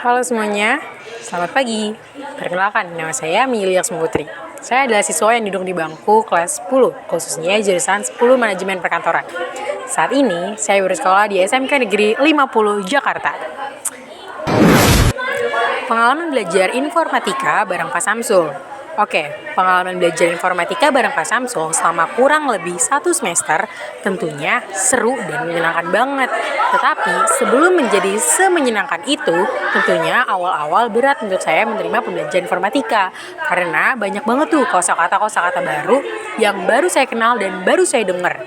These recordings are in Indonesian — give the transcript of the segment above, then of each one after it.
Halo semuanya, selamat pagi. Perkenalkan, nama saya Milia Putri. Saya adalah siswa yang duduk di bangku kelas 10, khususnya jurusan 10 Manajemen Perkantoran. Saat ini, saya bersekolah di SMK Negeri 50 Jakarta. Pengalaman belajar informatika bareng Pak Samsul. Oke, pengalaman belajar informatika bareng Pak Samsul selama kurang lebih 1 semester tentunya seru dan menyenangkan banget. Tetapi sebelum menjadi semenyenangkan itu, tentunya awal-awal berat untuk saya menerima pembelajaran informatika. Karena banyak banget tuh kosakata baru yang baru saya kenal dan baru saya dengar.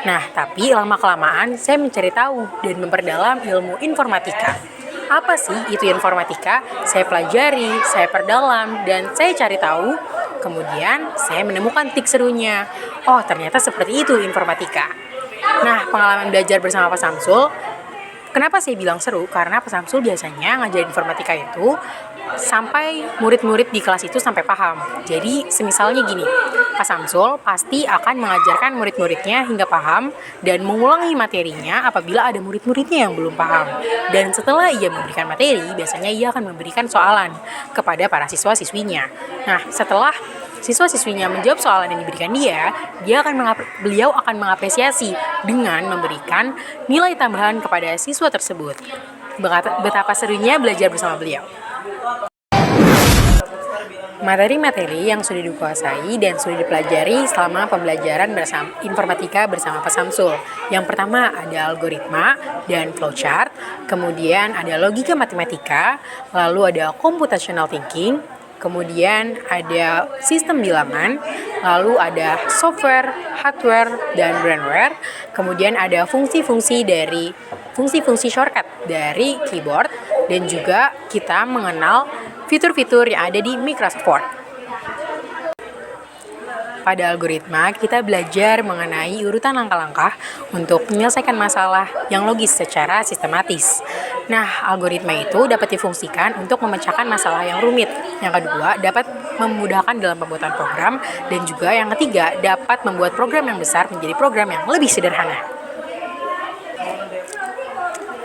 Nah, tapi lama-kelamaan saya mencari tahu dan memperdalam ilmu informatika. Apa sih itu informatika? Saya pelajari, saya perdalam, dan saya cari tahu. Kemudian saya menemukan titik serunya. Oh, ternyata seperti itu informatika. Nah, pengalaman belajar bersama Pak Samsul, kenapa saya bilang seru? Karena Pak Samsul biasanya ngajarin informatika itu sampai murid-murid di kelas itu sampai paham. Jadi, semisalnya gini, Pak Samsul pasti akan mengajarkan murid-muridnya hingga paham dan mengulangi materinya apabila ada murid-muridnya yang belum paham. Dan setelah ia memberikan materi, biasanya ia akan memberikan soalan kepada para siswa-siswinya. Nah, setelah siswa-siswinya menjawab soalan yang diberikan beliau akan mengapresiasi dengan memberikan nilai tambahan kepada siswa tersebut. Betapa serunya belajar bersama beliau. Materi-materi yang sudah dikuasai dan sudah dipelajari selama pembelajaran bersama informatika bersama Pak Samsul. Yang pertama ada algoritma dan flowchart, kemudian ada logika matematika, lalu ada computational thinking, kemudian ada sistem bilangan, lalu ada software, hardware, dan brainware, kemudian ada fungsi-fungsi shortcut dari keyboard, dan juga kita mengenal fitur-fitur yang ada di Microsoft Word. Pada algoritma, kita belajar mengenai urutan langkah-langkah untuk menyelesaikan masalah yang logis secara sistematis. Nah, algoritma itu dapat difungsikan untuk memecahkan masalah yang rumit. Yang kedua, dapat memudahkan dalam pembuatan program. Dan juga yang ketiga, dapat membuat program yang besar menjadi program yang lebih sederhana.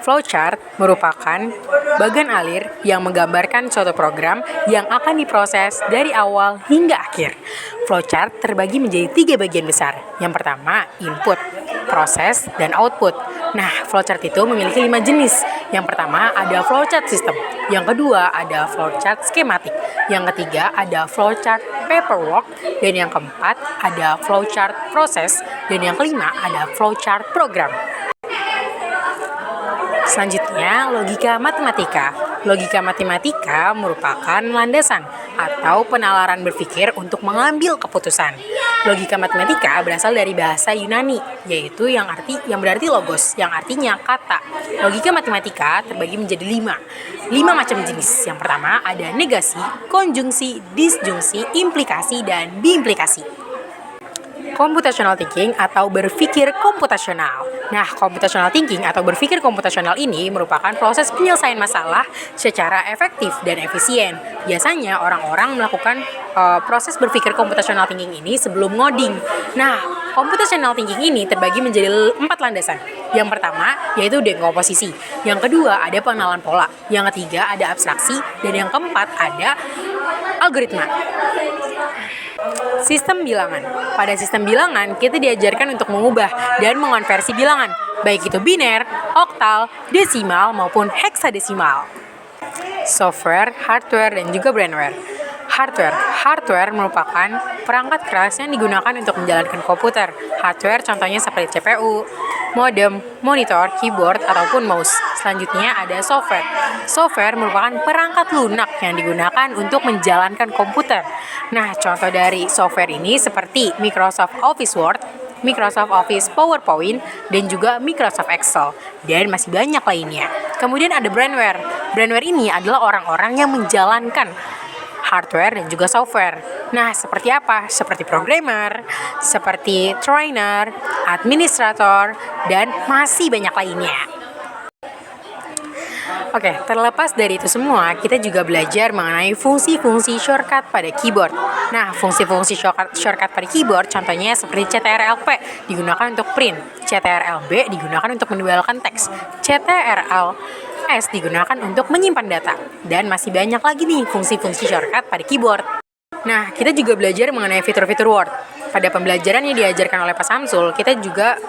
Flowchart merupakan bagan alir yang menggambarkan suatu program yang akan diproses dari awal hingga akhir. Flowchart terbagi menjadi 3 bagian besar. Yang pertama, input, proses, dan output. Nah, flowchart itu memiliki 5 jenis. Yang pertama ada flowchart system. Yang kedua ada flowchart schematic. Yang ketiga ada flowchart paperwork. Dan yang keempat ada flowchart proses. Dan yang kelima ada flowchart program. Selanjutnya, logika matematika. Logika matematika merupakan landasan atau penalaran berpikir untuk mengambil keputusan. Logika matematika berasal dari bahasa Yunani, yaitu yang berarti logos, yang artinya kata. Logika matematika terbagi menjadi 5 macam jenis. Yang pertama ada negasi, konjungsi, disjungsi, implikasi, dan biimplikasi. Computational thinking atau berpikir komputasional. Nah, computational thinking atau berpikir komputasional ini merupakan proses penyelesaian masalah secara efektif dan efisien. Biasanya orang-orang melakukan proses berpikir computational thinking ini sebelum ngoding. Nah, computational thinking ini terbagi menjadi 4 landasan. Yang pertama yaitu dekomposisi. Yang kedua ada pengenalan pola. Yang ketiga ada abstraksi. Dan yang keempat ada algoritma. Sistem bilangan. Pada sistem bilangan, kita diajarkan untuk mengubah dan mengonversi bilangan, baik itu biner, oktal, desimal, maupun heksadesimal. Software, hardware, dan juga brainware. Hardware merupakan perangkat keras yang digunakan untuk menjalankan komputer. Hardware contohnya seperti CPU, modem, monitor, keyboard, ataupun mouse. Selanjutnya ada software. Software merupakan perangkat lunak yang digunakan untuk menjalankan komputer. Nah, contoh dari software ini seperti Microsoft Office Word, Microsoft Office PowerPoint, dan juga Microsoft Excel, dan masih banyak lainnya. Kemudian ada brainware. Brainware ini adalah orang-orang yang menjalankan hardware dan juga software. Nah, seperti apa? Seperti programmer, seperti trainer, administrator, dan masih banyak lainnya. Oke, terlepas dari itu semua, kita juga belajar mengenai fungsi-fungsi shortcut pada keyboard. Nah, fungsi-fungsi shortcut pada keyboard contohnya seperti CTRL-P digunakan untuk print, CTRL-B digunakan untuk menambahkan teks, CTRL S digunakan untuk menyimpan data. Dan masih banyak lagi nih fungsi-fungsi shortcut pada keyboard. Nah, kita juga belajar mengenai fitur-fitur Word. Pada pembelajaran yang diajarkan oleh Pak Samsul, kita juga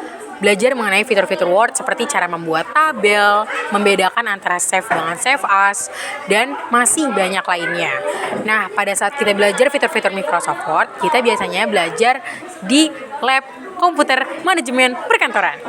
belajar mengenai fitur-fitur Word seperti cara membuat tabel, membedakan antara save dengan save as, dan masih banyak lainnya. Nah, pada saat kita belajar fitur-fitur Microsoft Word, kita biasanya belajar di lab komputer manajemen perkantoran.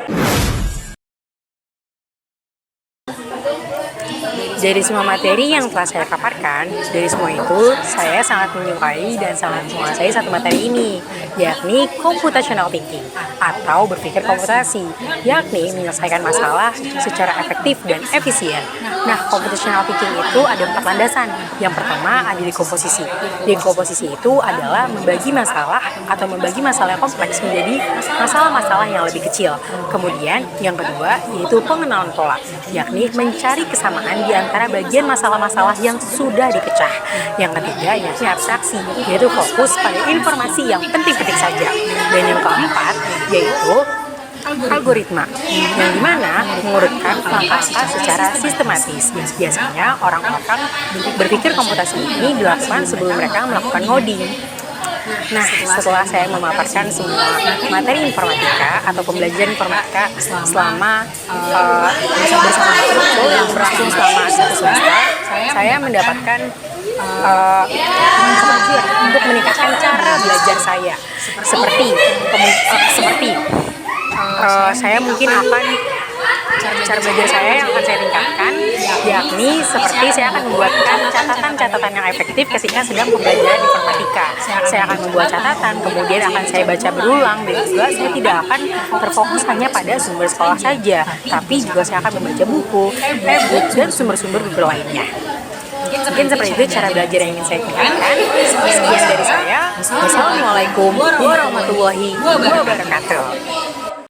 Dari semua materi yang telah saya paparkan, dari semua itu, saya sangat menyukai dan sangat menguasai satu materi ini, yakni computational thinking, atau berpikir komputasi, yakni menyelesaikan masalah secara efektif dan efisien. Nah, computational thinking itu ada 4 landasan. Yang pertama ada dekomposisi. Dekomposisi itu adalah membagi masalah atau membagi masalah yang kompleks menjadi masalah-masalah yang lebih kecil. Kemudian, yang kedua yaitu pengenalan pola, yakni mencari kesamaan di antara bagian masalah-masalah yang sudah dipecah. Yang ketiga yakni abstraksi, yaitu fokus pada informasi yang penting-penting saja. Dan yang keempat yaitu algoritma, yang dimana mengurutkan langkah-langkah secara sistematis. Biasanya orang-orang berpikir komputasi ini dilakukan sebelum mereka melakukan ngoding. Nah, setelah saya memaparkan semua materi informatika atau pembelajaran informatika selama bersama Samsul yang berlangsung selama 1 semester, saya mendapatkan kemajuan untuk meningkatkan cara belajar saya. Seperti saya mungkin akan cara belajar saya yang akan saya tingkatkan, yakni seperti saya akan membuatkan catatan-catatan yang efektif ketika sedang pembelajaran informatika. Saya akan membuat catatan, kemudian akan saya baca berulang, dan juga saya tidak akan terfokus hanya pada sumber sekolah saja, tapi juga saya akan membaca buku, e-book, dan sumber-sumber Google lainnya. Mungkin seperti itu cara belajar yang ingin saya tingkatkan. Sekian dari saya. Wassalamualaikum warahmatullahi wabarakatuh.